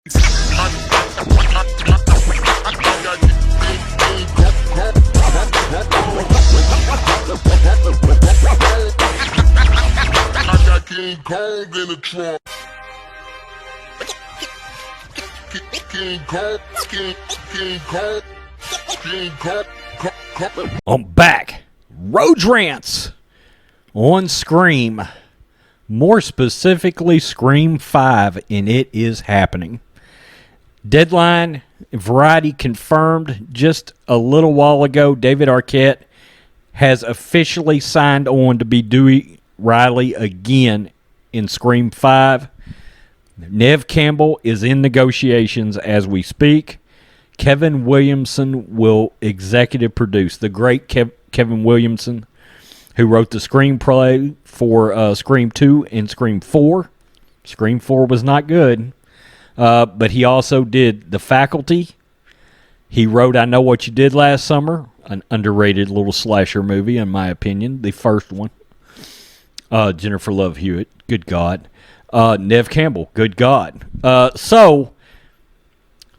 King Kong in the trunk. King Kong. I'm back. Rhodes Rants on Scream. More specifically, Scream 5, and it is happening. Deadline, Variety confirmed just a little while ago, David Arquette has officially signed on to be Dewey Riley again in Scream 5. Neve Campbell is in negotiations as we speak. Kevin Williamson will executive produce. The great Kevin Williamson, who wrote the screenplay for Scream 2 and Scream 4. Scream 4 was not good, but he also did The Faculty. He wrote I Know What You Did Last Summer, an underrated little slasher movie, in my opinion, the first one. Jennifer Love Hewitt, good God. Neve Campbell, good God.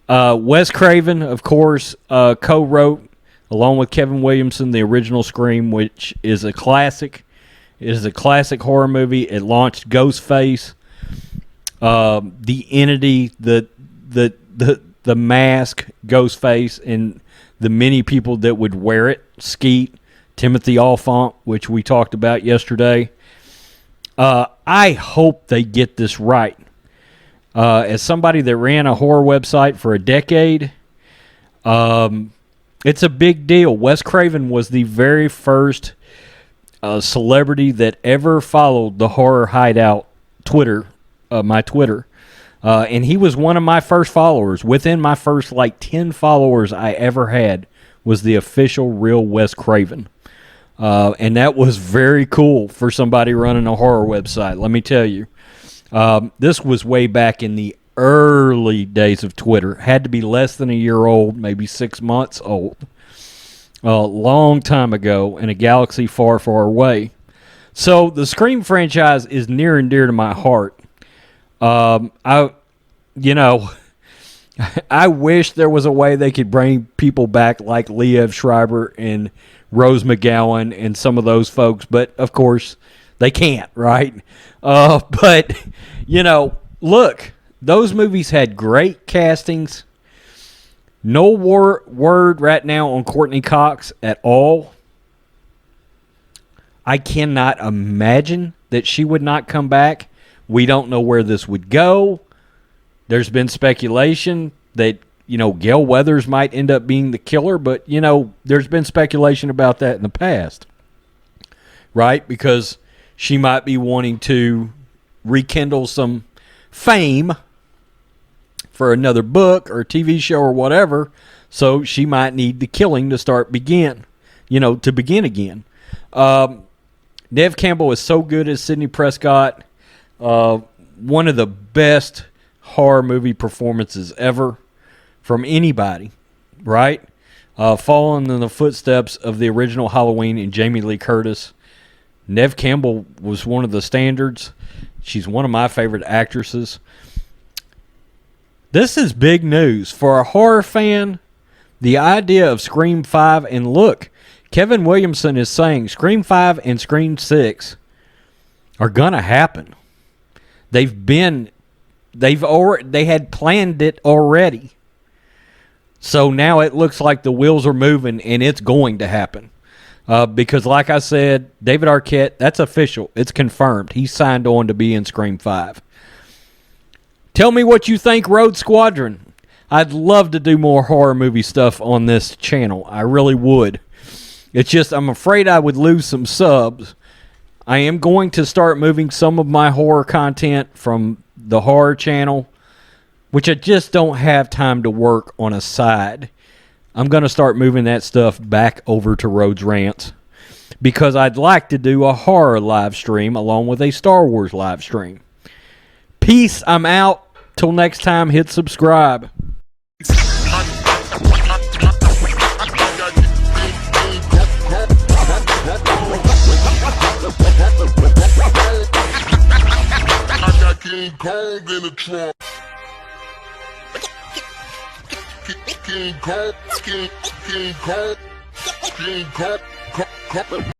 Wes Craven, of course, co-wrote, along with Kevin Williamson, the original Scream, which is a classic. It is a classic horror movie. It launched Ghostface, the entity, the mask, Ghostface, and the many people that would wear it. Skeet, Timothy Olyphant, which we talked about yesterday. I hope they get this right. As somebody that ran a horror website for a decade, it's a big deal. Wes Craven was the very first celebrity that ever followed the Horror Hideout Twitter, my Twitter. And he was one of my first followers. Within my first 10 followers I ever had was the official real Wes Craven. And that was very cool for somebody running a horror website, let me tell you. This was way back in the early days of Twitter. Had to be less than a year old, maybe 6 months old. A long time ago in a galaxy far, far away. So the Scream franchise is near and dear to my heart. I wish there was a way they could bring people back like Liev Schreiber and Rose McGowan and some of those folks, but of course they can't, right? But, look, those movies had great castings. No word right now on Courtney Cox at all. I cannot imagine that she would not come back. We don't know where this would go. There's been speculation that, Gail Weathers might end up being the killer, but, there's been speculation about that in the past, right? Because she might be wanting to rekindle some fame for another book or TV show or whatever, so she might need the killing to begin again. Neve Campbell is so good as Sidney Prescott. One of the best horror movie performances ever from anybody, right? Following in the footsteps of the original Halloween and Jamie Lee Curtis. Neve Campbell was one of the standards. She's one of my favorite actresses. This is big news. For a horror fan, the idea of Scream 5, and look, Kevin Williamson is saying Scream 5 and Scream 6 are going to happen. They had planned it already. So now it looks like the wheels are moving and it's going to happen. Because like I said, David Arquette, that's official. It's confirmed. He signed on to be in Scream 5. Tell me what you think, Rhodes Squadron. I'd love to do more horror movie stuff on this channel. I really would. It's just I'm afraid I would lose some subs. I am going to start moving some of my horror content from the horror channel, which I just don't have time to work on a side. I'm going to start moving that stuff back over to Rhodes Rants because I'd like to do a horror live stream along with a Star Wars live stream. Peace. I'm out. Till next time, hit subscribe. King Kong in the trunk. King Kong.